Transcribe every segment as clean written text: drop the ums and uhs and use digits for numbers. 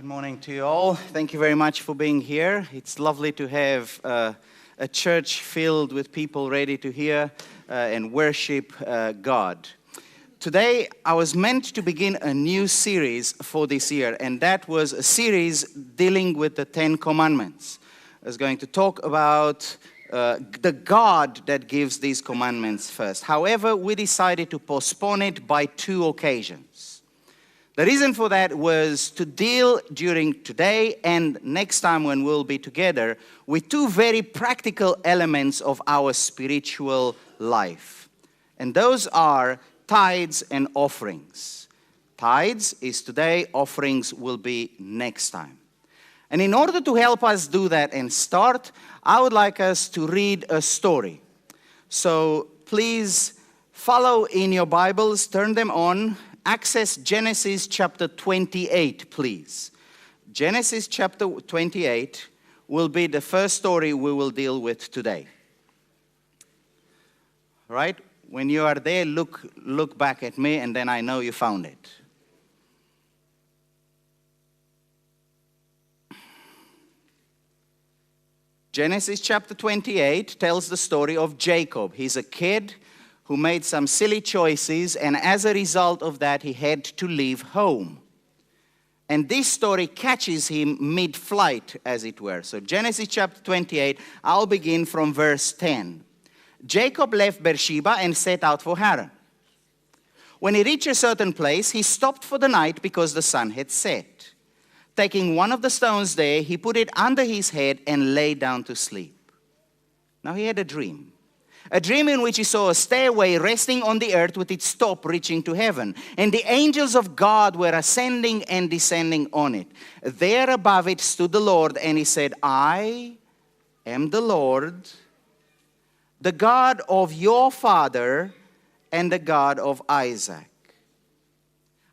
Good morning to you all. Thank you very much for being here. It's lovely to have a church filled with people ready to hear and worship God. Today, I was meant to begin a new series for this year, and that was a series dealing with the Ten Commandments. I was going to talk about the God that gives these commandments first. However, we decided to postpone it by 2 occasions. The reason for that was to deal during today and next time when we'll be together with 2 very practical elements of our spiritual life. And those are tithes and offerings. Tithes is today, offerings will be next time. And in order to help us do that and start, I would like us to read a story. So please follow in your Bibles, turn them on. Access Genesis chapter 28, please. Genesis chapter 28 will be the first story we will deal with today. Right? When you are there, look back at me, and then I know you found it. Genesis chapter 28 tells the story of Jacob. He's a kid who made some silly choices, and as a result of that, he had to leave home. And this story catches him mid-flight, as it were. So Genesis chapter 28, I'll begin from verse 10. Jacob left Beersheba and set out for Haran. When he reached a certain place, he stopped for the night because the sun had set. Taking one of the stones there, he put it under his head and lay down to sleep. Now he had a dream. A dream in which he saw a stairway resting on the earth with its top reaching to heaven. And the angels of God were ascending and descending on it. There above it stood the Lord, and he said, I am the Lord, the God of your father and the God of Isaac.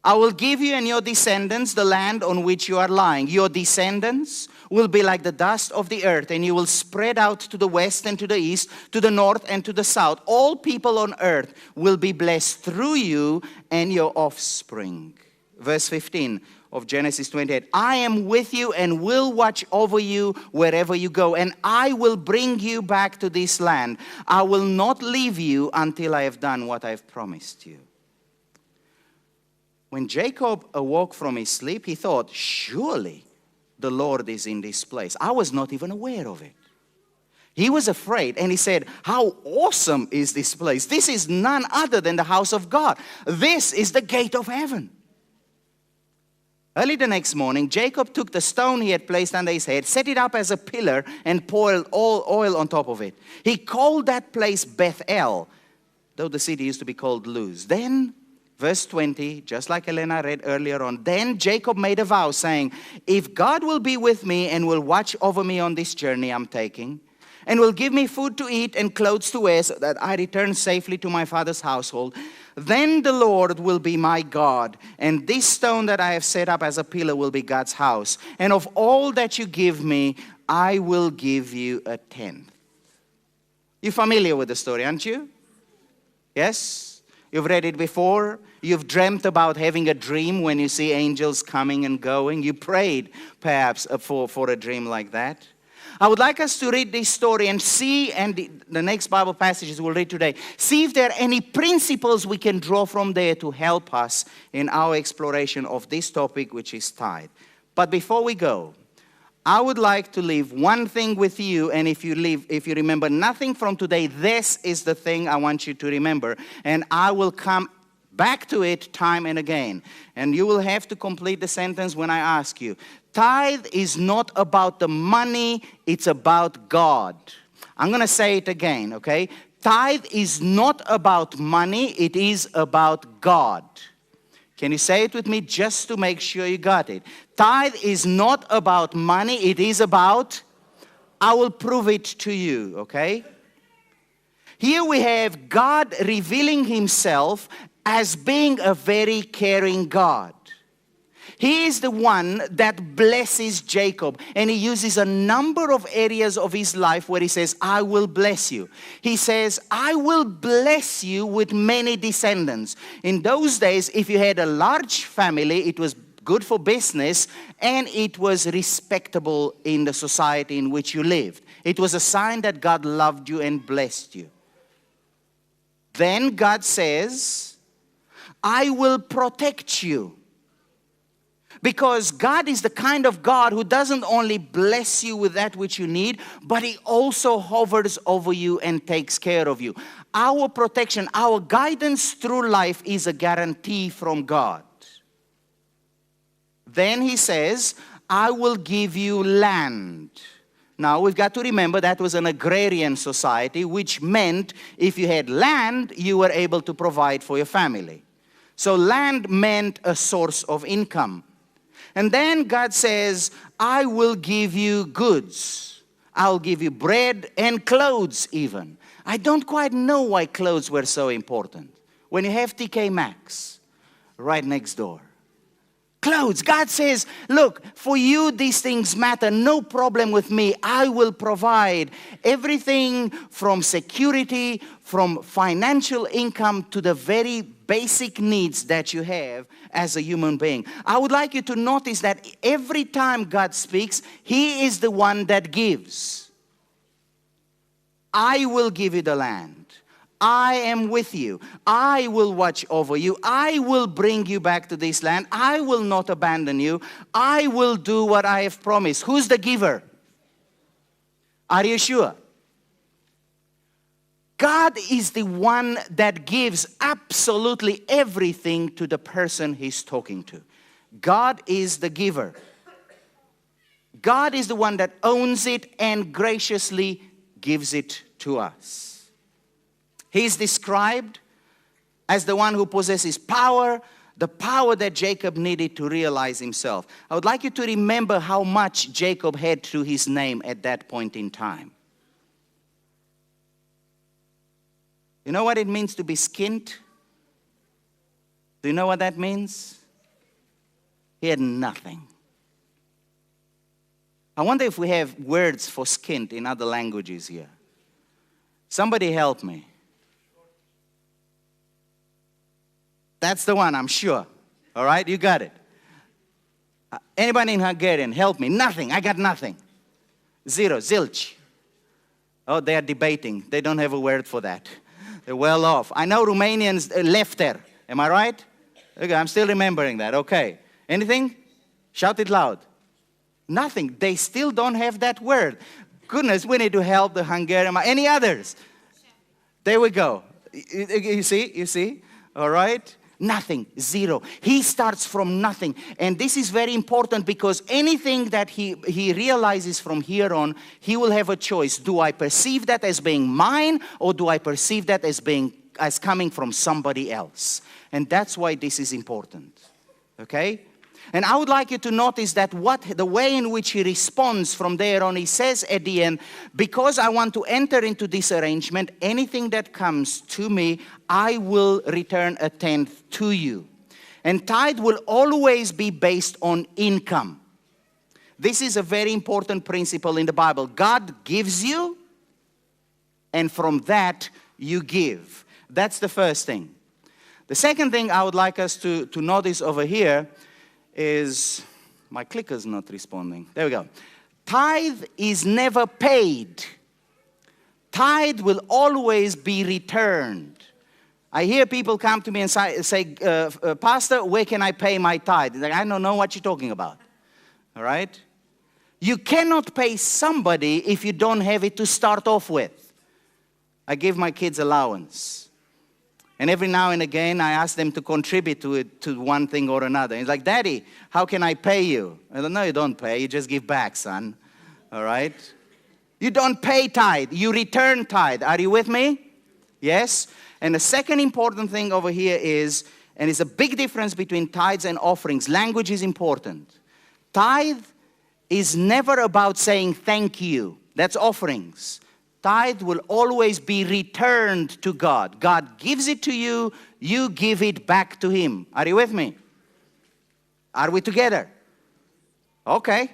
I will give you and your descendants the land on which you are lying. Your descendants will be like the dust of the earth, and you will spread out to the west and to the east, to the north and to the south. All people on earth will be blessed through you and your offspring. Verse 15 of Genesis 28. I am with you and will watch over you wherever you go, and I will bring you back to this land. I will not leave you until I have done what I have promised you. When Jacob awoke from his sleep, he thought, surely the Lord is in this place. I was not even aware of it. He was afraid, and he said, how awesome is this place? This is none other than the house of God. This is the gate of heaven. Early the next morning, Jacob took the stone he had placed under his head, set it up as a pillar, and poured all oil on top of it. He called that place Bethel, though the city used to be called Luz. Then, verse 20, just like Elena read earlier on, then Jacob made a vow saying, if God will be with me and will watch over me on this journey I'm taking, and will give me food to eat and clothes to wear so that I return safely to my father's household, then the Lord will be my God, and this stone that I have set up as a pillar will be God's house. And of all that you give me, I will give you a tenth. You're familiar with the story, aren't you? Yes? You've read it before. You've dreamt about having a dream when you see angels coming and going. You prayed, perhaps, for a dream like that. I would like us to read this story and see, and the next Bible passages we'll read today, see if there are any principles we can draw from there to help us in our exploration of this topic, which is tithe. But before we go, I would like to leave one thing with you, and if you remember nothing from today, this is the thing I want you to remember, and I will come back to it time and again. And you will have to complete the sentence when I ask you. Tithe is not about the money, it's about God. I'm going to say it again, okay? Tithe is not about money, it is about God. Can you say it with me just to make sure you got it? Tithe is not about money, it is about, I will prove it to you, okay? Here we have God revealing himself as being a very caring God. He is the one that blesses Jacob, and he uses a number of areas of his life where he says, I will bless you. He says, I will bless you with many descendants. In those days, if you had a large family, it was good for business, and it was respectable in the society in which you lived. It was a sign that God loved you and blessed you. Then God says, I will protect you. Because God is the kind of God who doesn't only bless you with that which you need, but He also hovers over you and takes care of you. Our protection, our guidance through life is a guarantee from God. Then He says, I will give you land. Now, we've got to remember that was an agrarian society, which meant if you had land, you were able to provide for your family. So land meant a source of income. And then God says, I will give you goods. I'll give you bread and clothes even. I don't quite know why clothes were so important. When you have TK Maxx right next door. Clothes. God says, look, for you these things matter. No problem with me. I will provide everything from security, from financial income to the very basic needs that you have as a human being. I would like you to notice that every time God speaks, He is the one that gives. I will give you the land. I am with you. I will watch over you. I will bring you back to this land. I will not abandon you. I will do what I have promised. Who's the giver? Are you sure? God is the one that gives absolutely everything to the person He's talking to. God is the giver. God is the one that owns it and graciously gives it to us. He's described as the one who possesses power, the power that Jacob needed to realize himself. I would like you to remember how much Jacob had through his name at that point in time. You know what it means to be skint? Do you know what that means? He had nothing. I wonder if we have words for skint in other languages here. Somebody help me. That's the one, I'm sure. All right, you got it. Anybody in Hungarian, help me. Nothing, I got nothing. Zero, zilch. Oh, they are debating. They don't have a word for that. They're well off. I know Romanians, lefter. Am I right? Okay, I'm still remembering that. Okay. Anything? Shout it loud. Nothing. They still don't have that word. Goodness, we need to help the Hungarian. Any others? There we go. You see? All right. Nothing, zero. He starts from nothing. And this is very important because anything that he realizes from here on, he will have a choice. Do I perceive that as being mine, or do I perceive that as coming from somebody else? And that's why this is important. Okay? And I would like you to notice that the way in which he responds from there on, he says at the end, because I want to enter into this arrangement, anything that comes to me, I will return a tenth to you. And tithe will always be based on income. This is a very important principle in the Bible. God gives you, and from that you give. That's the first thing. The second thing I would like us to notice over here is, my clicker's not responding. There we go. Tithe is never paid. Tithe will always be returned. I hear people come to me and say, Pastor, where can I pay my tithe? Like, I don't know what you're talking about. All right? You cannot pay somebody if you don't have it to start off with. I give my kids allowance. And every now and again, I ask them to contribute to it, to one thing or another. It's like, Daddy, how can I pay you? I don't know, you don't pay. You just give back, son. All right? You don't pay tithe. You return tithe. Are you with me? Yes? And the second important thing over here is, and it's a big difference between tithes and offerings. Language is important. Tithe is never about saying thank you. That's offerings. Tithe will always be returned to God. God gives it to you, you give it back to Him. Are you with me? Are we together? Okay.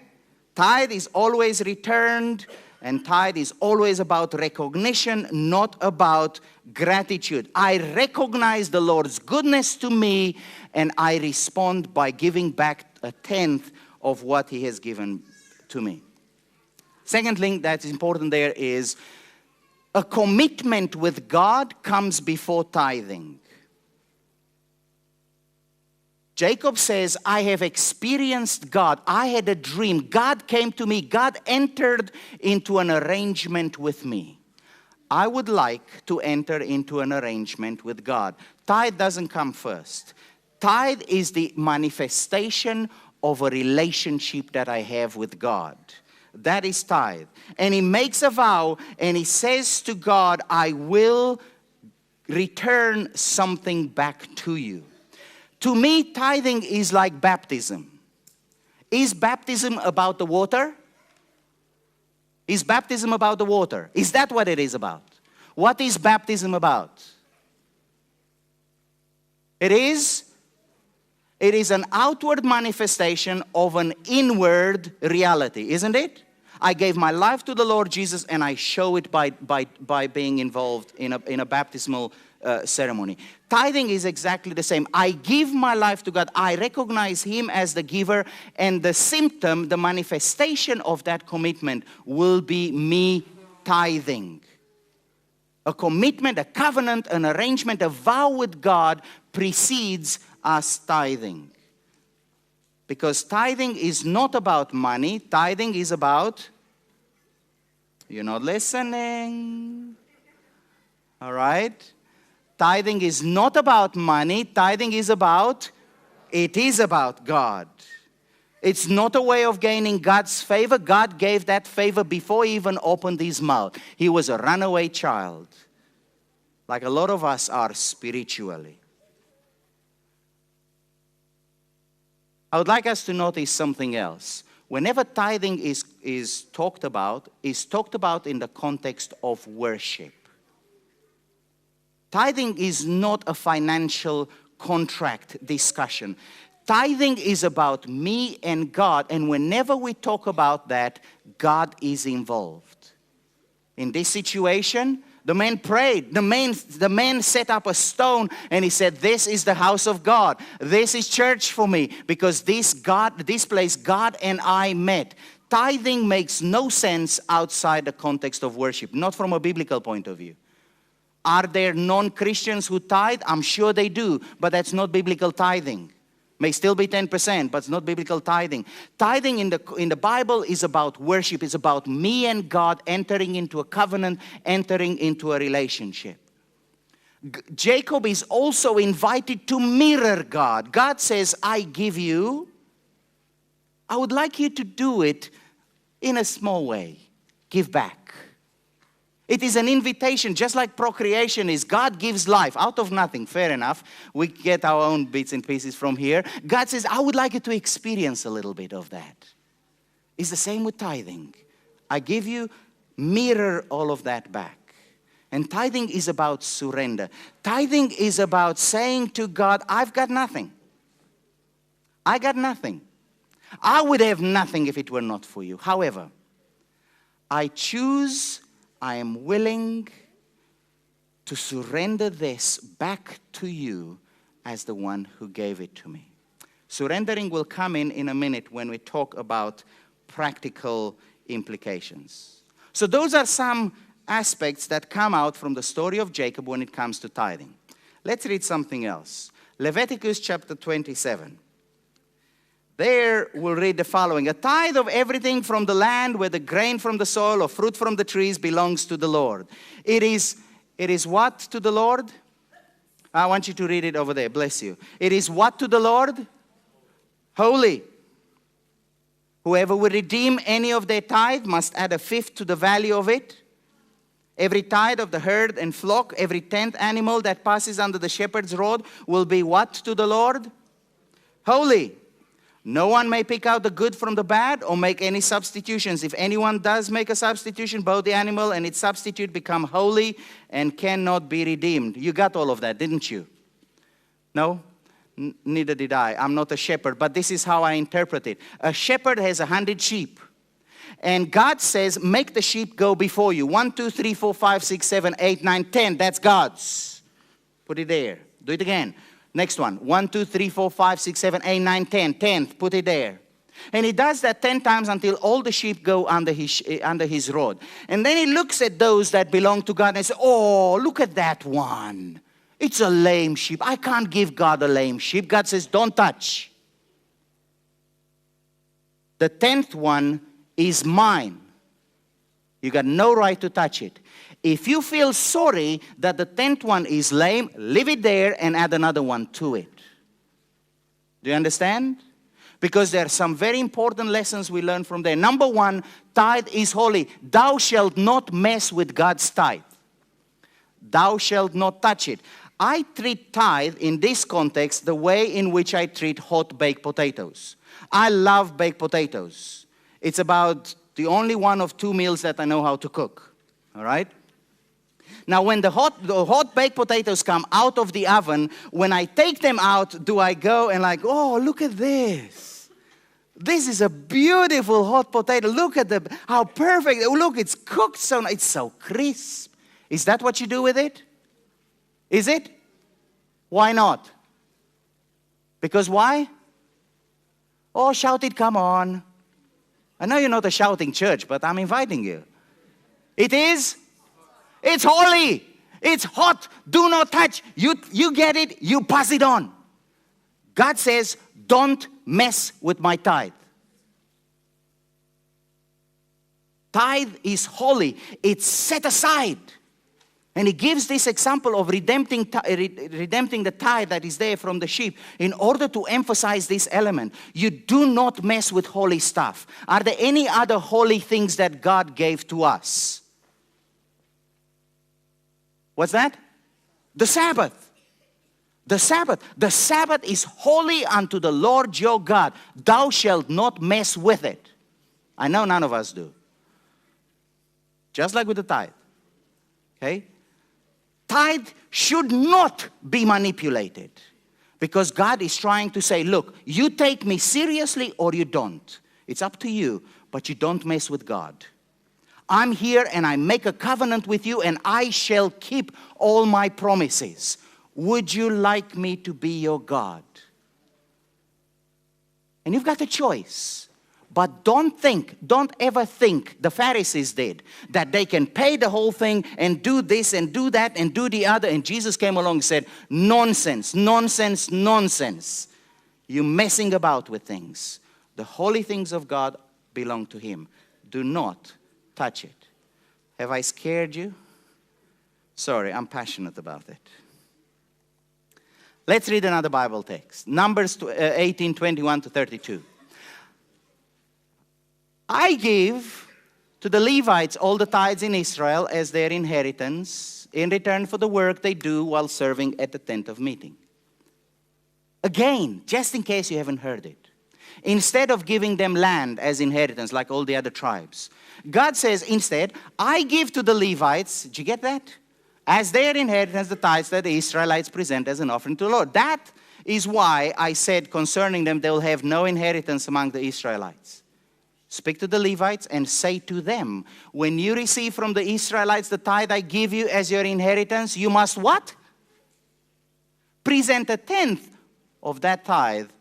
Tithe is always returned, and tithe is always about recognition, not about gratitude. I recognize the Lord's goodness to me, and I respond by giving back a tenth of what he has given to me. Second thing that's important there is a commitment with God comes before tithing. Jacob says, I have experienced God. I had a dream. God came to me. God entered into an arrangement with me. I would like to enter into an arrangement with God. Tithe doesn't come first. Tithe is the manifestation of a relationship that I have with God. That is tithe. And he makes a vow and he says to God, I will return something back to you. To me, tithing is like baptism. Is baptism about the water? Is baptism about the water? Is that what it is about? What is baptism about? It is an outward manifestation of an inward reality, isn't it? I gave my life to the Lord Jesus and I show it by being involved in a baptismal ceremony. Tithing is exactly the same. I give my life to God. I recognize Him as the giver, and the symptom, the manifestation of that commitment will be me tithing. A commitment, a covenant, an arrangement, a vow with God precedes us tithing. Because tithing is not about money. Tithing is about, you're not listening. All right? Tithing is not about money. Tithing is about, it is about God. It's not a way of gaining God's favor. God gave that favor before He even opened His mouth. He was a runaway child, like a lot of us are spiritually. I would like us to notice something else. Whenever tithing is talked about in the context of worship. Tithing is not a financial contract discussion. Tithing is about me and God, and whenever we talk about that, God is involved. In this situation, the man prayed. The man set up a stone and he said, this is the house of God. This is church for me, because this place God and I met. Tithing makes no sense outside the context of worship, not from a biblical point of view. Are there non-Christians who tithe? I'm sure they do, but that's not biblical tithing. May still be 10%, but it's not biblical tithing. Tithing in the Bible is about worship. It's about me and God entering into a covenant, entering into a relationship. Jacob is also invited to mirror God. God says, I give you. I would like you to do it in a small way. Give back. It is an invitation, just like procreation is. God gives life out of nothing. Fair enough. We get our own bits and pieces from here. God says, I would like you to experience a little bit of that. It's the same with tithing. I give you, mirror all of that back. And tithing is about surrender. Tithing is about saying to God, I've got nothing. I got nothing. I would have nothing if it were not for you. However, I am willing to surrender this back to you as the one who gave it to me. Surrendering will come in a minute when we talk about practical implications. So those are some aspects that come out from the story of Jacob when it comes to tithing. Let's read something else. Leviticus chapter 27. There we'll read the following. A tithe of everything from the land, whether grain from the soil or fruit from the trees, belongs to the Lord. It is what to the Lord? I want you to read it over there. Bless you. It is what to the Lord? Holy. Whoever will redeem any of their tithe must add a fifth to the value of it. Every tithe of the herd and flock, every 10th animal that passes under the shepherd's rod will be what to the Lord? Holy. No one may pick out the good from the bad or make any substitutions. If anyone does make a substitution, both the animal and its substitute become holy and cannot be redeemed. You got all of that, didn't you? No? Neither did I. I'm not a shepherd, but this is how I interpret it. A shepherd has 100 sheep. And God says, make the sheep go before you. 1, 2, 3, 4, 5, 6, 7, 8, 9, 10. That's God's. Put it there. Do it again. Next one. 1, 2, 3, 4, 5, 6, 7, 8, 9, 10. 10th, put it there. And he does that 10 times until all the sheep go under his rod. And then he looks at those that belong to God and says, oh, look at that one. It's a lame sheep. I can't give God a lame sheep. God says, don't touch. The 10th one is mine. You got no right to touch it. If you feel sorry that the 10th one is lame, leave it there and add another one to it. Do you understand? Because there are some very important lessons we learn from there. Number one, tithe is holy. Thou shalt not mess with God's tithe. Thou shalt not touch it. I treat tithe in this context the way in which I treat hot baked potatoes. I love baked potatoes. It's about the only one of 2 meals that I know how to cook. All right? Now, when the hot baked potatoes come out of the oven, when I take them out, do I go and like, oh, look at this. This is a beautiful hot potato. Look at how perfect. Look, it's cooked so nice. It's so crisp. Is that what you do with it? Is it? Why not? Because why? Oh, shout it, come on. I know you're not a shouting church, but I'm inviting you. It is? It's holy. It's hot. Do not touch. You get it. You pass it on. God says, don't mess with my tithe. Tithe is holy. It's set aside. And he gives this example of redempting the tithe that is there from the sheep in order to emphasize this element. You do not mess with holy stuff. Are there any other holy things that God gave to us? What's that? The Sabbath. The Sabbath. The Sabbath is holy unto the Lord your God. Thou shalt not mess with it. I know none of us do. Just like with the tithe. Okay? Tithe should not be manipulated. Because God is trying to say, look, you take me seriously or you don't. It's up to you, but you don't mess with God. I'm here and I make a covenant with you and I shall keep all my promises. Would you like me to be your God? And you've got a choice. But don't ever think, the Pharisees did, that they can pay the whole thing and do this and do that and do the other. And Jesus came along and said, nonsense, nonsense, nonsense. You're messing about with things. The holy things of God belong to Him. Do not touch it. Have I scared you? Sorry, I'm passionate about it. Let's read another Bible text. Numbers 18, 21 to 32. I give to the Levites all the tithes in Israel as their inheritance in return for the work they do while serving at the tent of meeting. Again, just in case you haven't heard it, instead of giving them land as inheritance like all the other tribes, God says instead, I give to the Levites, did you get that? As their inheritance, the tithes that the Israelites present as an offering to the Lord. That is why I said concerning them, they will have no inheritance among the Israelites. Speak to the Levites and say to them, when you receive from the Israelites the tithe I give you as your inheritance, you must what? Present a tenth of that tithe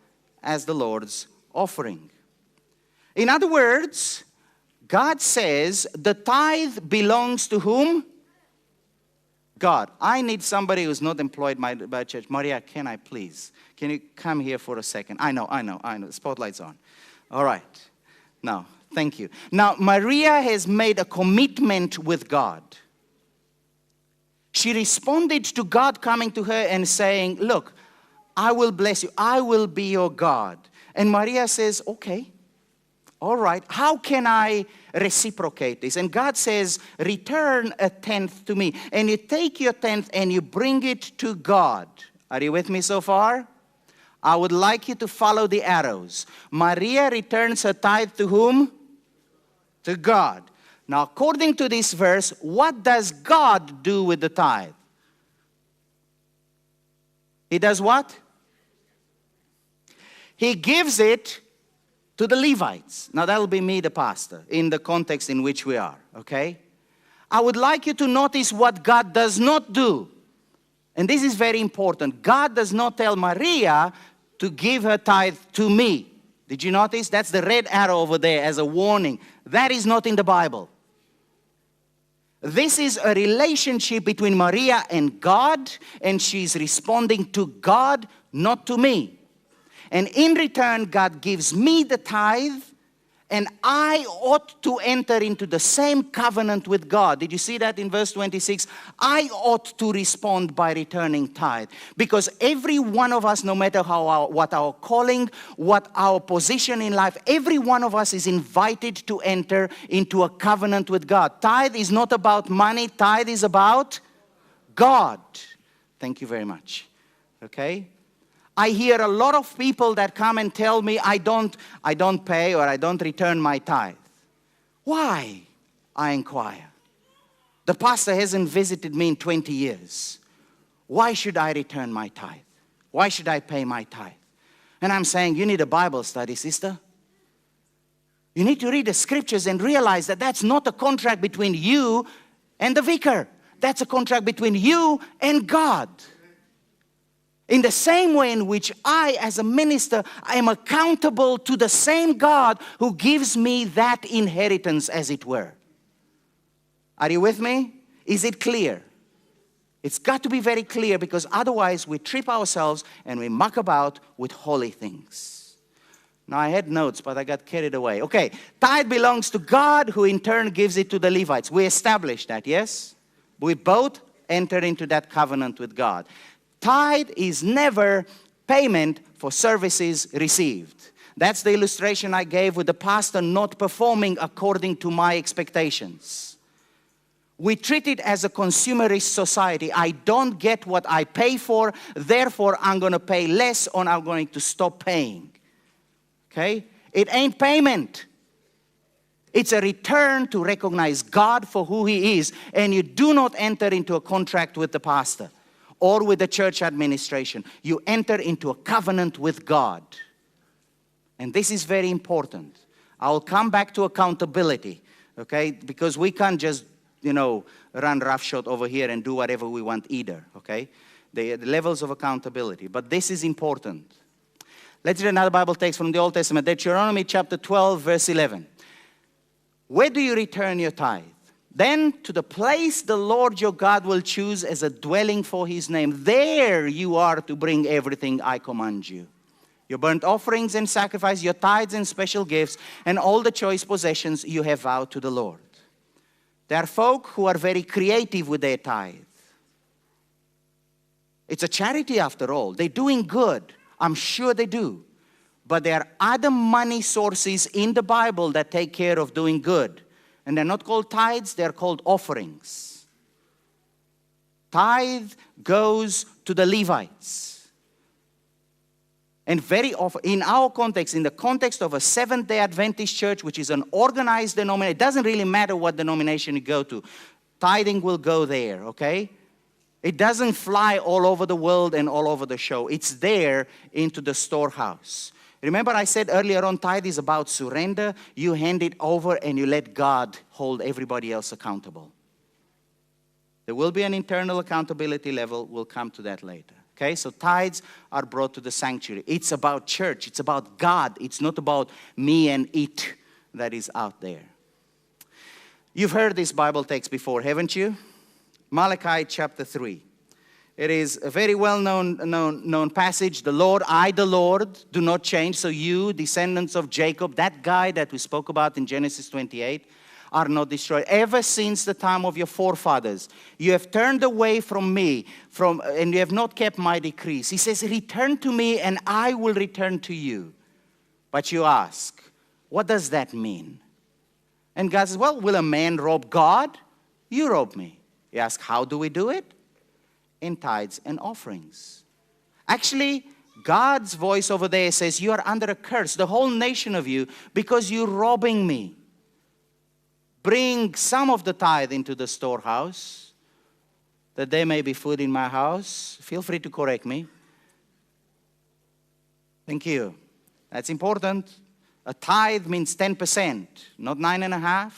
as the Lord's offering. In other words, God says the tithe belongs to whom? God. I need somebody who's not employed by church. Maria, can you come here for a second? I know. The spotlight's on. All right. Now, thank you. Now, Maria has made a commitment with God. She responded to God coming to her and saying, look, I will bless you. I will be your God. And Maria says, okay, all right. How can I reciprocate this? And God says, return a tenth to me. And you take your tenth and you bring it to God. Are you with me so far? I would like you to follow the arrows. Maria returns her tithe to whom? To God. Now, according to this verse, what does God do with the tithe? He does what? He gives it to the Levites. Now, that will be me, the pastor, in the context in which we are, okay? I would like you to notice what God does not do. And this is very important. God does not tell Maria to give her tithe to me. Did you notice? That's the red arrow over there as a warning. That is not in the Bible. This is a relationship between Maria and God, and she's responding to God, not to me. And in return, God gives me the tithe, and I ought to enter into the same covenant with God. Did you see that in verse 26? I ought to respond by returning tithe. Because every one of us, no matter what our calling, what our position in life, every one of us is invited to enter into a covenant with God. Tithe is not about money. Tithe is about God. Thank you very much. Okay? I hear a lot of people that come and tell me I don't pay or I don't return my tithe. Why? I inquire. The pastor hasn't visited me in 20 years. Why should I return my tithe? Why should I pay my tithe? And I'm saying, you need a Bible study, sister. You need to read the scriptures and realize that that's not a contract between you and the vicar. That's a contract between you and God. In the same way in which I, as a minister, I am accountable to the same God who gives me that inheritance, as it were. Are you with me? Is it clear? It's got to be very clear, because otherwise we trip ourselves and we muck about with holy things. Now, I had notes, but I got carried away. Okay, tithe belongs to God, who in turn gives it to the Levites. We established that, yes? We both entered into that covenant with God. Tithe is never payment for services received. That's the illustration I gave with the pastor not performing according to my expectations. We treat it as a consumerist society. I don't get what I pay for, therefore I'm going to pay less, or I'm going to stop paying. Okay? It ain't payment. It's a return to recognize God for who He is. And you do not enter into a contract with the pastor or with the church administration. You enter into a covenant with God. And this is very important. I'll come back to accountability, okay? Because we can't just, run roughshod over here and do whatever we want either, okay? The levels of accountability. But this is important. Let's read another Bible text from the Old Testament. Deuteronomy chapter 12, verse 11. Where do you return your tithe? Then to the place the Lord your God will choose as a dwelling for His name. There you are to bring everything I command you. Your burnt offerings and sacrifice, your tithes and special gifts, and all the choice possessions you have vowed to the Lord. There are folk who are very creative with their tithe. It's a charity after all. They're doing good. I'm sure they do. But there are other money sources in the Bible that take care of doing good. And they're not called tithes, they're called offerings. Tithe goes to the Levites. And very often, in our context, in the context of a Seventh-day Adventist church, which is an organized denomination, it doesn't really matter what denomination you go to. Tithing will go there, okay? It doesn't fly all over the world and all over the show. It's there into the storehouse. Remember I said earlier on, tithe is about surrender. You hand it over and you let God hold everybody else accountable. There will be an internal accountability level. We'll come to that later. Okay, so tithes are brought to the sanctuary. It's about church. It's about God. It's not about me and it that is out there. You've heard this Bible text before, haven't you? Malachi chapter 3. It is a very well-known passage. The Lord, I, the Lord, do not change. So you, descendants of Jacob, that guy that we spoke about in Genesis 28, are not destroyed. Ever since the time of your forefathers, you have turned away from me, and you have not kept my decrees. He says, return to me and I will return to you. But you ask, what does that mean? And God says, well, will a man rob God? You rob me. You ask, how do we do it? In tithes and offerings. Actually, God's voice over there says, you are under a curse, the whole nation of you, because you're robbing me. Bring some of the tithe into the storehouse, that there may be food in my house. Feel free to correct me. Thank you. That's important. A tithe means 10%, not 9.5,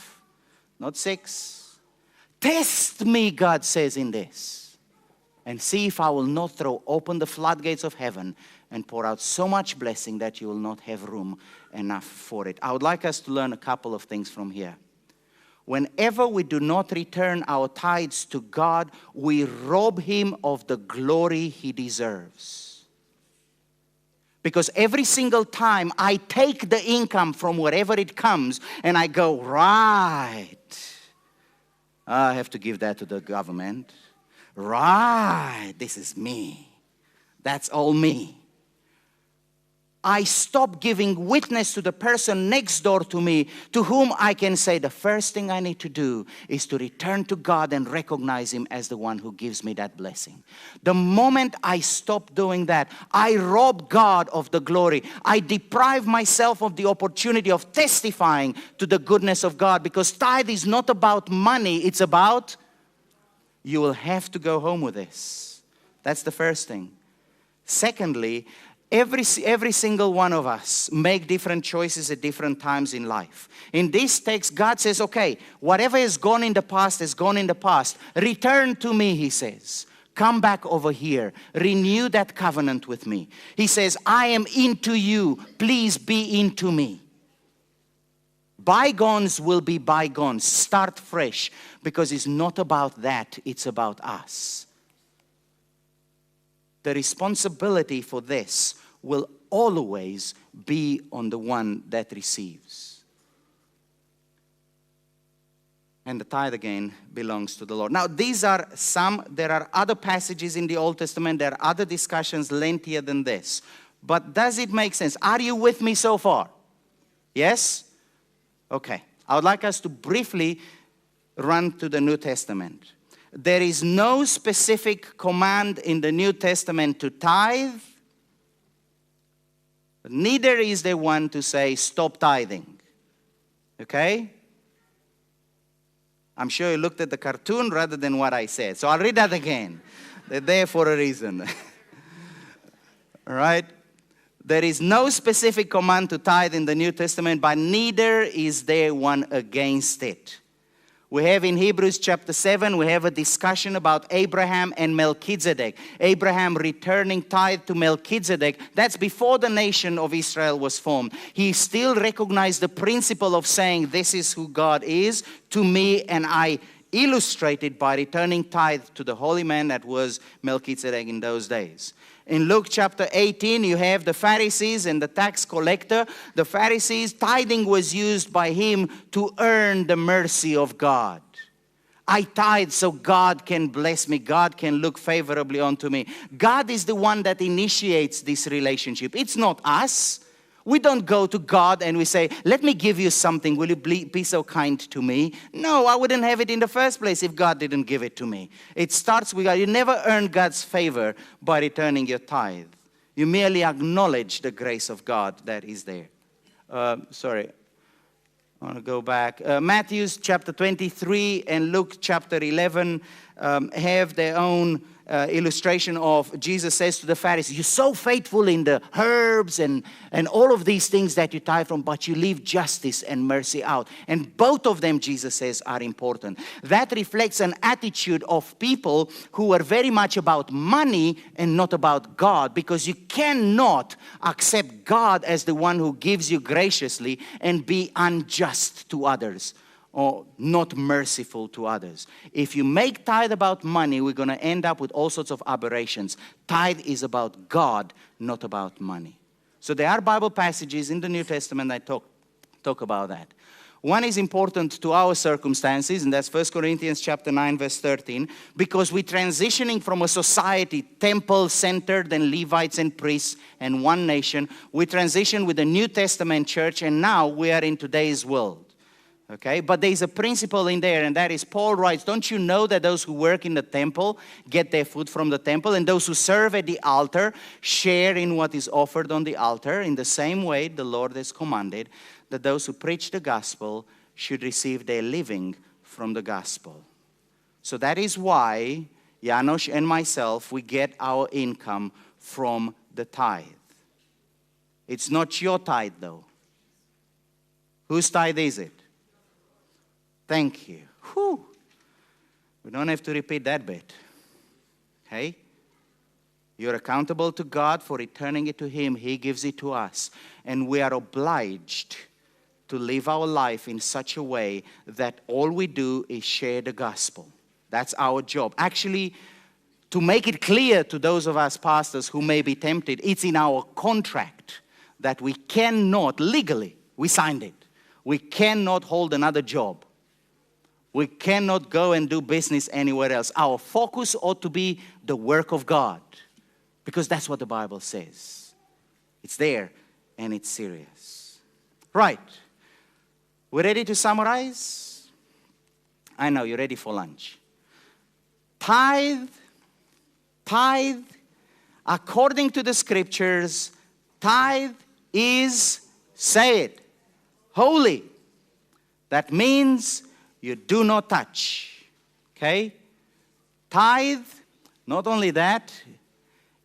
not 6. Test me, God says in this. and see if I will not throw open the floodgates of heaven and pour out so much blessing that you will not have room enough for it. I would like us to learn a couple of things from here. Whenever we do not return our tithes to God, we rob him of the glory he deserves. Because every single time I take the income from wherever it comes and I go, right, I have to give that to the government. Right, this is me. That's all me. I stop giving witness to the person next door to me, to whom I can say the first thing I need to do is to return to God and recognize him as the one who gives me that blessing. The moment I stop doing that, I rob God of the glory. I deprive myself of the opportunity of testifying to the goodness of God, because tithe is not about money, it's about, you will have to go home with this. That's the first thing. Secondly, every single one of us make different choices at different times in life. In this text, God says, okay, whatever has gone in the past has gone in the past. Return to me, he says. Come back over here. Renew that covenant with me. He says, I am into you. Please be into me. Bygones will be bygones. Start fresh, because it's not about that. It's about us. The responsibility for this will always be on the one that receives. And the tithe again belongs to the Lord. Now, these are there are other passages in the Old Testament, there are other discussions lengthier than this. But does it make sense? Are you with me so far? Yes? Okay. I would like us to briefly run to the New Testament. There is no specific command in the New Testament to tithe. Neither is there one to say, stop tithing. Okay? I'm sure you looked at the cartoon rather than what I said. So I'll read that again. They're there for a reason. All right? There is no specific command to tithe in the New Testament, but neither is there one against it. We have in Hebrews chapter 7, we have a discussion about Abraham and Melchizedek. Abraham returning tithe to Melchizedek. That's before the nation of Israel was formed. He still recognized the principle of saying, this is who God is to me, and I illustrate it by returning tithe to the holy man that was Melchizedek in those days. In Luke chapter 18, you have the Pharisees and the tax collector. The Pharisees, tithing was used by him to earn the mercy of God. I tithe so God can bless me. God can look favorably onto me. God is the one that initiates this relationship. It's not us. We don't go to God and we say, let me give you something. Will you be so kind to me? No, I wouldn't have it in the first place if God didn't give it to me. It starts with God. You never earn God's favor by returning your tithe. You merely acknowledge the grace of God that is there. Sorry, I want to go back. Matthew chapter 23 and Luke chapter 11 have their own illustration of Jesus says to the Pharisees, you're so faithful in the herbs and all of these things that you tithe from, but you leave justice and mercy out. And both of them, Jesus says, are important. That reflects an attitude of people who are very much about money and not about God, because you cannot accept God as the one who gives you graciously and be unjust to others, or not merciful to others. If you make tithe about money, we're going to end up with all sorts of aberrations. Tithe is about God, not about money. So there are Bible passages in the New Testament that talk about that. One is important to our circumstances, and that's 1 Corinthians chapter 9, verse 13, because we're transitioning from a society temple-centered and Levites and priests and one nation. We transition with the New Testament church, and now we are in today's world. Okay, but there's a principle in there, and that is Paul writes, don't you know that those who work in the temple get their food from the temple, and those who serve at the altar share in what is offered on the altar? In the same way, the Lord has commanded that those who preach the gospel should receive their living from the gospel. So that is why Janos and myself, we get our income from the tithe. It's not your tithe though. Whose tithe is it? Thank you. Whew. We don't have to repeat that bit. Okay? You're accountable to God for returning it to Him. He gives it to us. And we are obliged to live our life in such a way that all we do is share the gospel. That's our job. Actually, to make it clear to those of us pastors who may be tempted, it's in our contract that we cannot, legally, we signed it. We cannot hold another job. We cannot go and do business anywhere else. Our focus ought to be the work of God, because that's what the Bible says. It's there and it's serious. Right. We're ready to summarize? I know, you're ready for lunch. Tithe, according to the scriptures, tithe is, say it, holy. That means you do not touch. Okay? Tithe, not only that,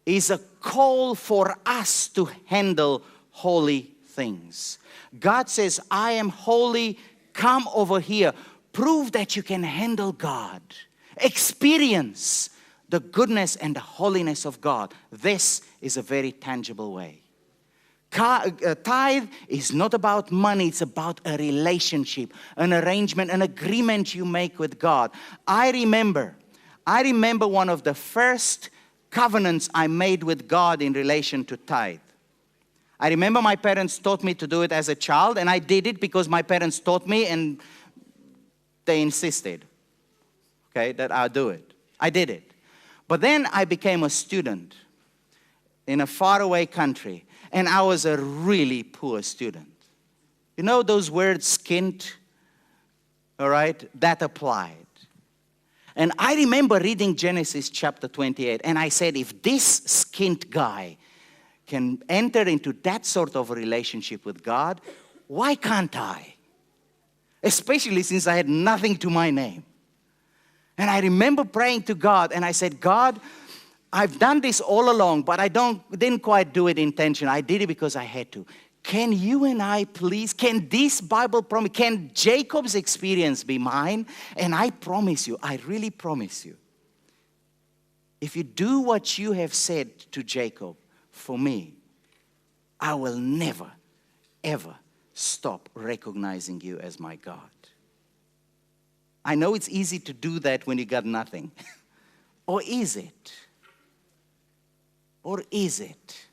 is a call for us to handle holy things. God says, I am holy, come over here. Prove that you can handle God. Experience the goodness and the holiness of God. This is a very tangible way. Tithe is not about money, it's about a relationship, an arrangement, an agreement you make with God. I remember one of the first covenants I made with God in relation to tithe. I remember my parents taught me to do it as a child, and I did it because my parents taught me and they insisted, okay, that I'll do it. I did it. But then I became a student in a faraway country, and I was a really poor student. You know those words, skint, all right, that applied. And I remember reading Genesis chapter 28, and I said, if this skint guy can enter into that sort of a relationship with God, why can't I? Especially since I had nothing to my name. And I remember praying to God, and I said, God, I've done this all along, but I didn't quite do it intentionally. I did it because I had to. Can you and I please, can this Bible promise, can Jacob's experience be mine? And I promise you, I really promise you, if you do what you have said to Jacob for me, I will never, ever stop recognizing you as my God. I know it's easy to do that when you got nothing. Or is it? Or is it?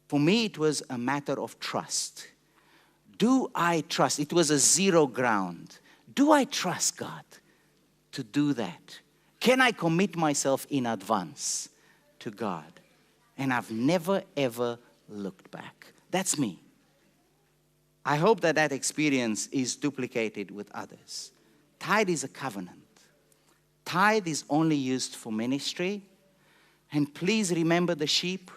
For me, it was a matter of trust. Do I trust? It was a zero ground. Do I trust God to do that? Can I commit myself in advance to God? And I've never, ever looked back. That's me. I hope that that experience is duplicated with others. Tithe is a covenant. Tithe is only used for ministry. And please remember the sheep.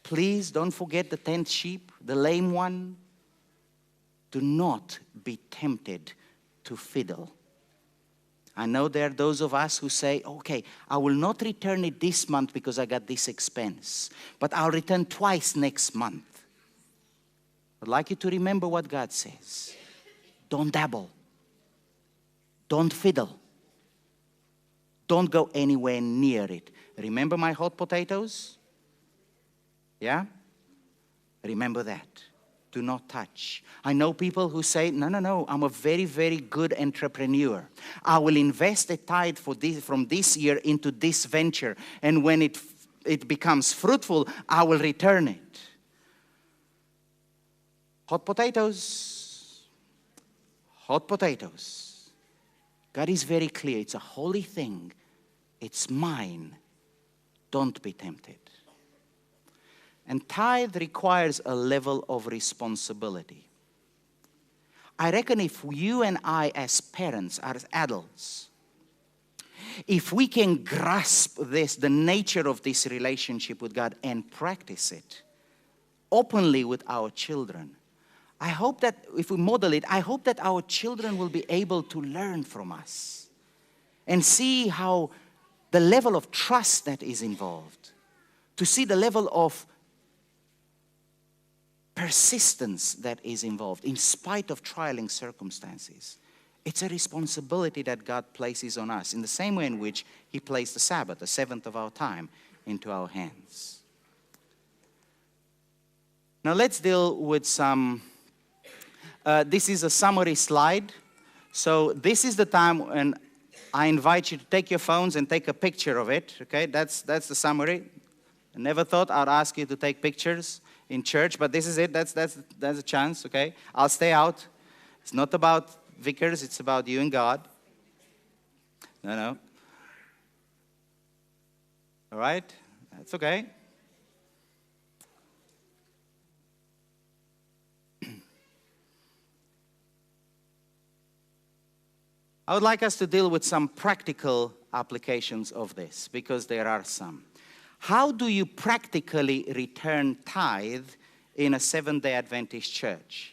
Please don't forget the 10th sheep, the lame one. Do not be tempted to fiddle. I know there are those of us who say, okay, I will not return it this month because I got this expense, but I'll return twice next month. I'd like you to remember what God says. Don't dabble. Don't fiddle. Don't go anywhere near it. Remember my hot potatoes? Yeah? Remember that. Do not touch. I know people who say, no, I'm a very, very good entrepreneur. I will invest a tithe from this year into this venture, and when it becomes fruitful, I will return it. Hot potatoes. Hot potatoes. God is very clear. It's a holy thing. It's mine. Don't be tempted. And tithe requires a level of responsibility. I reckon if you and I as parents, as adults, if we can grasp this, the nature of this relationship with God and practice it openly with our children, I hope that if we model it, I hope that our children will be able to learn from us and see how the level of trust that is involved, to see the level of persistence that is involved in spite of trying circumstances. It's a responsibility that God places on us in the same way in which He placed the Sabbath, the seventh of our time, into our hands. Now let's deal with some, this is a summary slide. So this is the time when I invite you to take your phones and take a picture of it, okay? That's the summary. I never thought I'd ask you to take pictures in church, but this is it. That's a chance, okay? I'll stay out. It's not about Vickers, it's about you and God. No. All right? That's okay. I would like us to deal with some practical applications of this, because there are some. How do you practically return tithe in a Seventh-day Adventist church?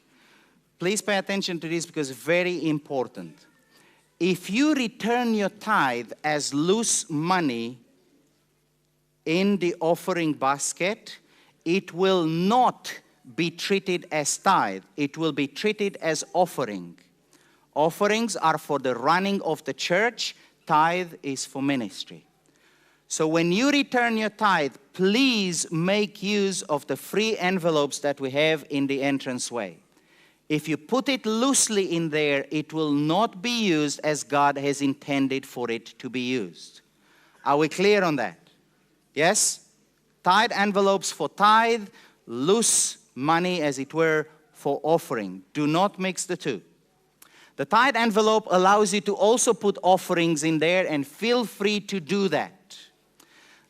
Please pay attention to this because it's very important. If you return your tithe as loose money in the offering basket, it will not be treated as tithe. It will be treated as offering. Offerings are for the running of the church. Tithe is for ministry. So when you return your tithe, please make use of the free envelopes that we have in the entranceway. If you put it loosely in there, it will not be used as God has intended for it to be used. Are we clear on that? Yes? Tithe envelopes for tithe, loose money, as it were, for offering. Do not mix the two. The tithe envelope allows you to also put offerings in there, and feel free to do that.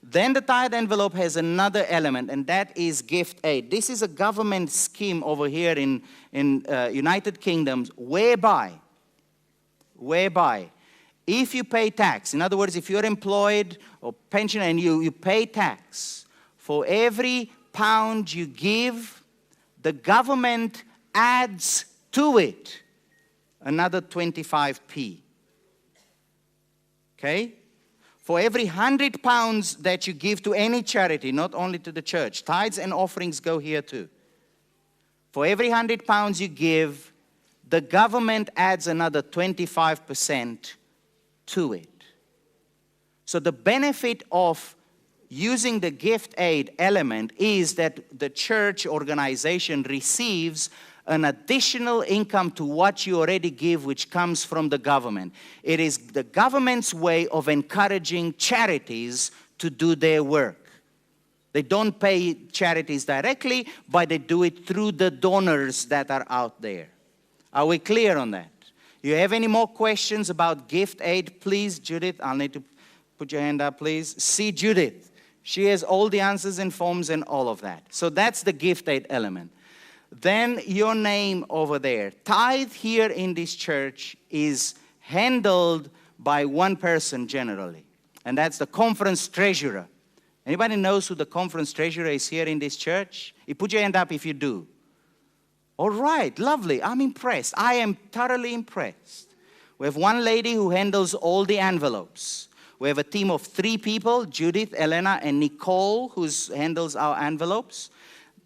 Then the tithe envelope has another element, and that is gift aid. This is a government scheme over here in United Kingdom whereby if you pay tax, in other words, if you're employed or pensioner and you pay tax, for every pound you give, the government adds to it another 25p. Okay? For every 100 pounds that you give to any charity, not only to the church, tithes and offerings go here too. For every 100 pounds you give, the government adds another 25% to it. So the benefit of using the gift aid element is that the church organization receives an additional income to what you already give, which comes from the government. It is the government's way of encouraging charities to do their work. They don't pay charities directly, but they do it through the donors that are out there. Are we clear on that? You have any more questions about gift aid? Please, Judith, I'll need to put your hand up, please. See Judith. She has all the answers and forms and all of that. So that's the gift aid element. Then your name over there. Tithe here in this church is handled by one person generally, and that's the conference treasurer. Anybody knows who the conference treasurer is here in this church? You put your hand up if you do. All right, lovely. I'm impressed. I am thoroughly impressed. We have one lady who handles all the envelopes. We have a team of 3 people, Judith, Elena, and Nicole, who handles our envelopes.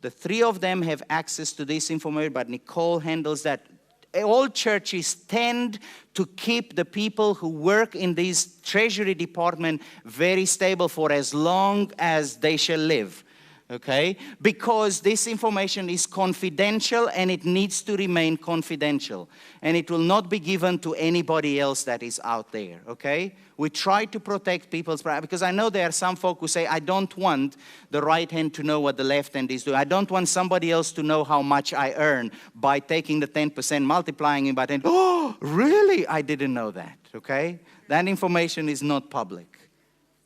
The 3 of them have access to this information, but Nicole handles that. All churches tend to keep the people who work in this treasury department very stable for as long as they shall live. Okay? Because this information is confidential and it needs to remain confidential. And it will not be given to anybody else that is out there. Okay? We try to protect people's private, because I know there are some folk who say, I don't want the right hand to know what the left hand is doing. I don't want somebody else to know how much I earn by taking the 10%, multiplying it by 10. Oh, really? I didn't know that. Okay? That information is not public.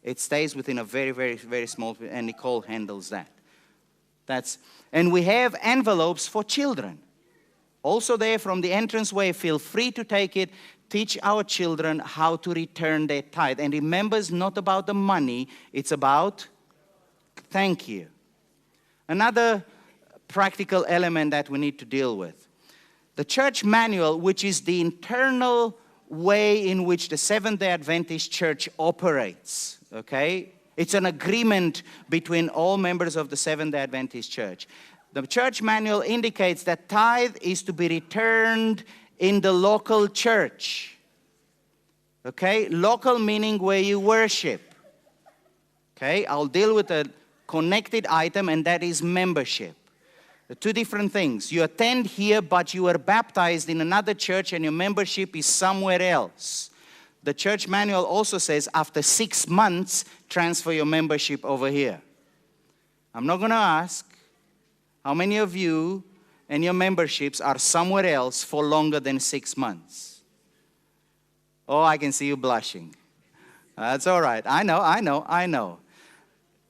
It stays within a very, very, very small, and Nicole handles that. And we have envelopes for children. Also there from the entranceway, feel free to take it. Teach our children how to return their tithe. And remember, it's not about the money, it's about thank you. Another practical element that we need to deal with. The church manual, which is the internal way in which the Seventh-day Adventist Church operates. Okay? It's an agreement between all members of the Seventh-day Adventist Church. The church manual indicates that tithe is to be returned in the local church. Okay? Local meaning where you worship. Okay? I'll deal with a connected item, and that is membership. The two different things. You attend here, but you were baptized in another church and your membership is somewhere else. The church manual also says after 6 months, transfer your membership over here. I'm not going to ask how many of you and your memberships are somewhere else for longer than 6 months. Oh, I can see you blushing. That's all right. I know.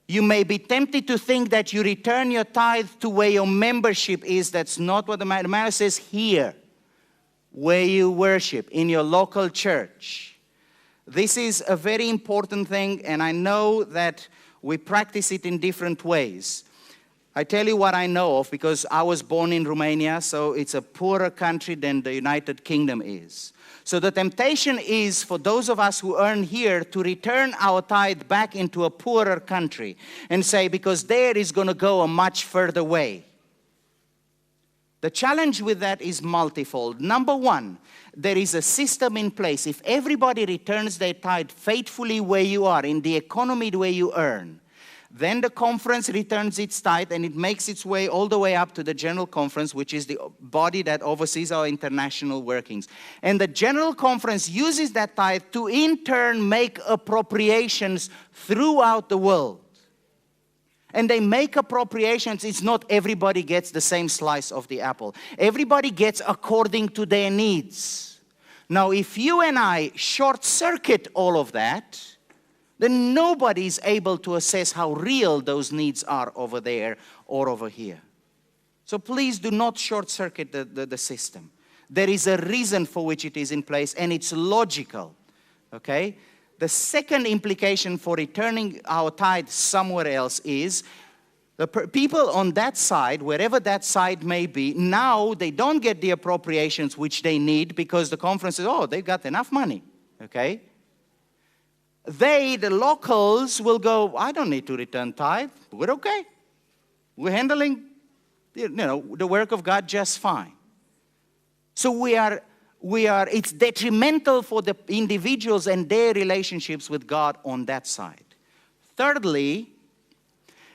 You may be tempted to think that you return your tithe to where your membership is. That's not what the manual says here, where you worship, in your local church. This is a very important thing, and I know that we practice it in different ways. I tell you what I know of because I was born in Romania, so it's a poorer country than the United Kingdom is. So the temptation is for those of us who earn here to return our tithe back into a poorer country and say, because there is going to go a much further way. The challenge with that is multifold. Number one, there is a system in place. If everybody returns their tithe faithfully where you are, in the economy where you earn, then the conference returns its tithe and it makes its way all the way up to the General Conference, which is the body that oversees our international workings. And the General Conference uses that tithe to in turn make appropriations throughout the world. And they make appropriations. It's not everybody gets the same slice of the apple. Everybody gets according to their needs. Now, if you and I short circuit all of that, then nobody is able to assess how real those needs are over there or over here. So please do not short-circuit the system. There is a reason for which it is in place, and it's logical. Okay? The second implication for returning our tithe somewhere else is the people on that side, wherever that side may be, now they don't get the appropriations which they need because the conference says, oh, they've got enough money. Okay? They, the locals, will go, I don't need to return tithe. We're okay. We're handling, the work of God just fine. So it's detrimental for the individuals and their relationships with God on that side. Thirdly,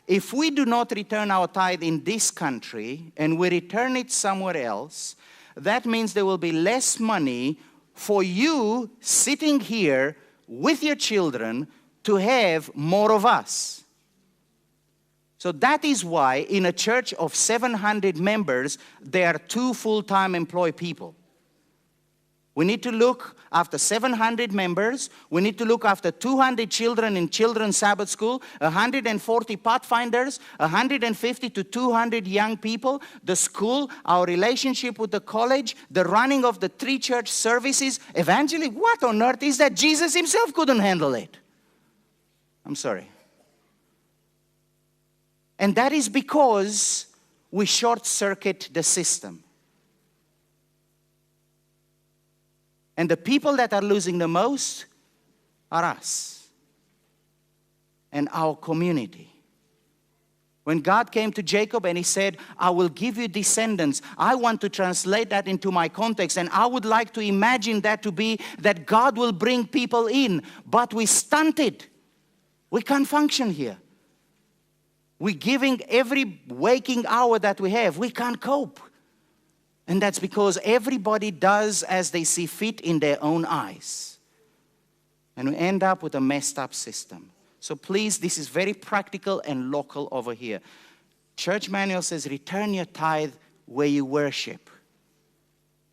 if we do not return our tithe in this country and we return it somewhere else, that means there will be less money for you sitting here with your children to have more of us. So that is why in a church of 700 members, there are 2 full-time employed people. We need to look after 700 members. We need to look after 200 children in children's Sabbath school, 140 pathfinders, 150 to 200 young people, the school, our relationship with the college, the running of the 3 church services. Evangelically, what on earth is that? Jesus himself couldn't handle it. I'm sorry. And that is because we short-circuit the system. And the people that are losing the most are us and our community. When God came to Jacob and he said, I will give you descendants, I want to translate that into my context, and I would like to imagine that to be that God will bring people in, but we stunted. We can't function here. We're giving every waking hour that we have. We can't cope. And that's because everybody does as they see fit in their own eyes. And we end up with a messed up system. So please, this is very practical and local over here. Church manual says, return your tithe where you worship.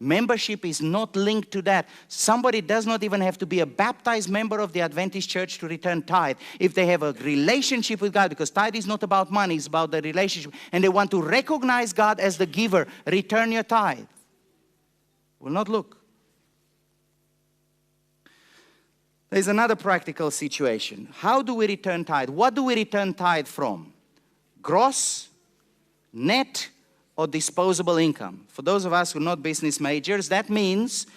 Membership is not linked to that. Somebody does not even have to be a baptized member of the Adventist church to return tithe. If they have a relationship with God, because tithe is not about money, it's about the relationship, and they want to recognize God as the giver, return your tithe. Will not look. There's another practical situation. How do we return tithe? What do we return tithe from? Gross, net, or disposable income? For those of us who are not business majors, that means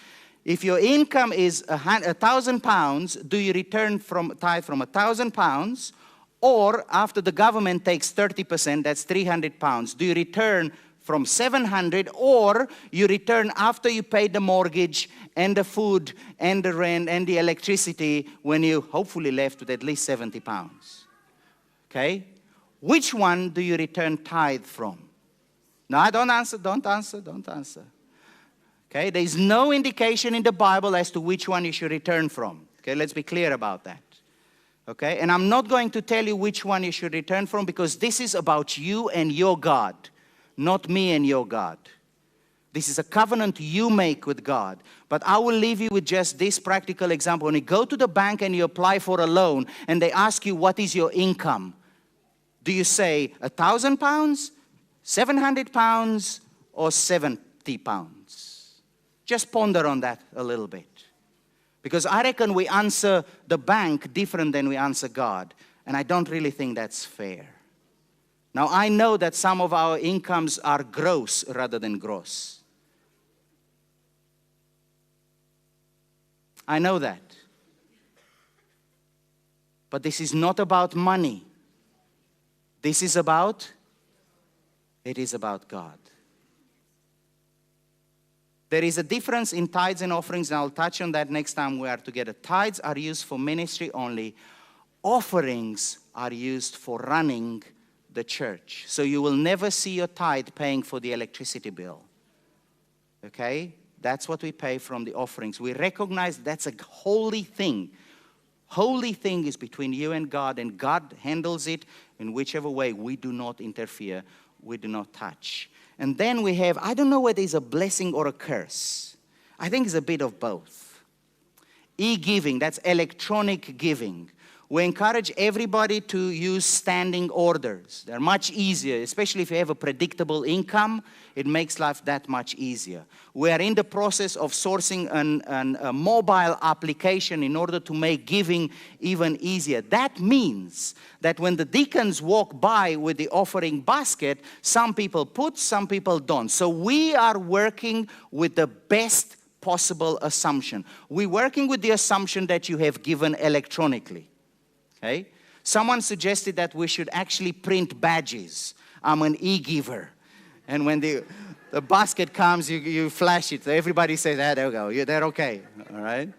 if your income is £1,000, do you return from tithe from £1,000? Or after the government takes 30%, that's £300, do you return from 700, or you return after you paid the mortgage and the food and the rent and the electricity, when you hopefully left with at least 70 pounds. Okay? Which one do you return tithe from? No, don't answer. Okay? There is no indication in the Bible as to which one you should return from. Okay? Let's be clear about that. Okay? And I'm not going to tell you which one you should return from, because this is about you and your God, not me and your God. This is a covenant you make with God. But I will leave you with just this practical example. When you go to the bank and you apply for a loan and they ask you, what is your income? Do you say 1,000 pounds, 700 pounds, or 70 pounds? Just ponder on that a little bit. Because I reckon we answer the bank different than we answer God. And I don't really think that's fair. Now, I know that some of our incomes are gross rather than gross. I know that. But this is not about money. It is about God. There is a difference in tithes and offerings, and I'll touch on that next time we are together. Tithes are used for ministry only. Offerings are used for running the church. So you will never see your tithe paying for the electricity bill. Okay? That's what we pay from the offerings. We recognize that's a holy thing. Holy thing is between you and God handles it in whichever way. We do not interfere. We do not touch. And then we have, I don't know whether it's a blessing or a curse. I think it's a bit of both. E-giving, that's electronic giving. We encourage everybody to use standing orders. They're much easier, especially if you have a predictable income. It makes life that much easier. We are in the process of sourcing a mobile application in order to make giving even easier. That means that when the deacons walk by with the offering basket, some people put, some people don't. So we are working with the best possible assumption. We're working with the assumption that you have given electronically. Okay? Someone suggested that we should actually print badges. I'm an e-giver. And when the basket comes, you flash it. Everybody says, there we go. They're okay. All right?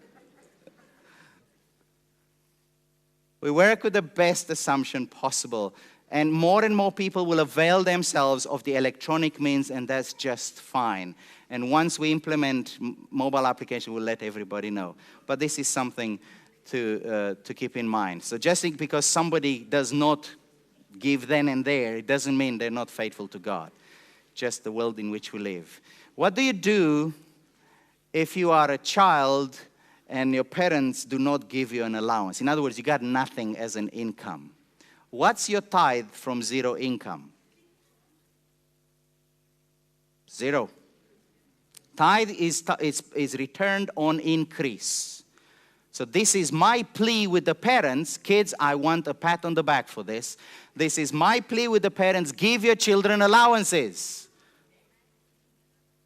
We work with the best assumption possible. And more people will avail themselves of the electronic means, and that's just fine. And once we implement mobile application, we'll let everybody know. But this is something to keep in mind. So just because somebody does not give then and there, it doesn't mean they're not faithful to God. Just the world in which we live. What do you do if you are a child and your parents do not give you an allowance? In other words, you got nothing as an income. What's your tithe from zero income? Zero. Tithe is returned on increase. So this is my plea with the parents. Kids, I want a pat on the back for this. This is my plea with the parents. Give your children allowances.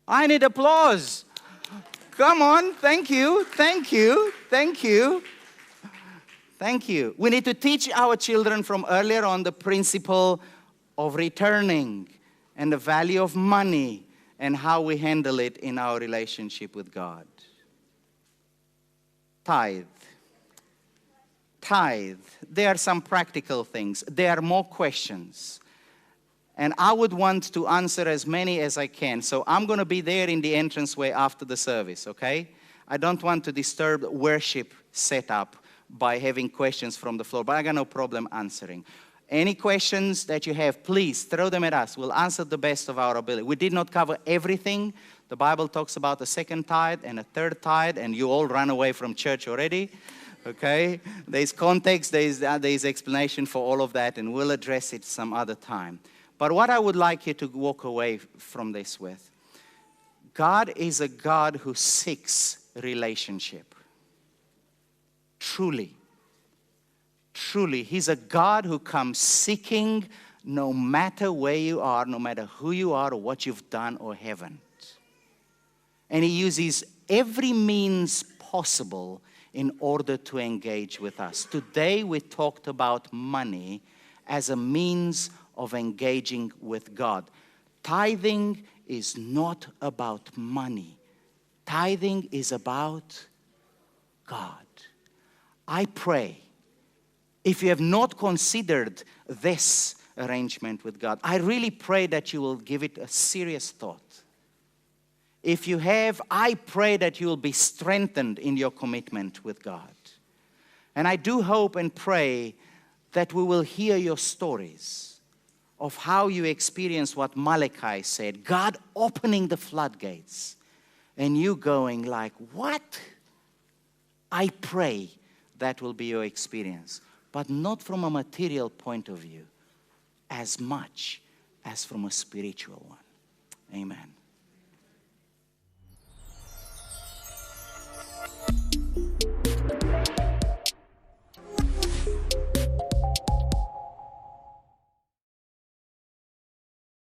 I need applause. Come on. Thank you. Thank you. Thank you. Thank you. We need to teach our children from earlier on the principle of returning and the value of money and how we handle it in our relationship with God. Tithe. There are some practical things. There are more questions. And I would want to answer as many as I can. So I'm going to be there in the entranceway after the service, okay? I don't want to disturb worship setup by having questions from the floor, but I got no problem answering. Any questions that you have, please throw them at us. We'll answer the best of our ability. We did not cover everything. The Bible talks about a second tithe and a third tithe, and you all run away from church already. Okay? There's context, there's explanation for all of that, and we'll address it some other time. But what I would like you to walk away from this with, God is a God who seeks relationship. Truly. Truly, He's a God who comes seeking no matter where you are, no matter who you are or what you've done or haven't. And He uses every means possible in order to engage with us. Today we talked about money as a means of engaging with God. tithing is not about money. Tithing is about God. I pray, if you have not considered this arrangement with God, I really pray that you will give it a serious thought. If you have, I pray that you will be strengthened in your commitment with God. And I do hope and pray that we will hear your stories of how you experienced what Malachi said, God opening the floodgates, and you going like, what? I pray that will be your experience, but not from a material point of view, as much as from a spiritual one. Amen.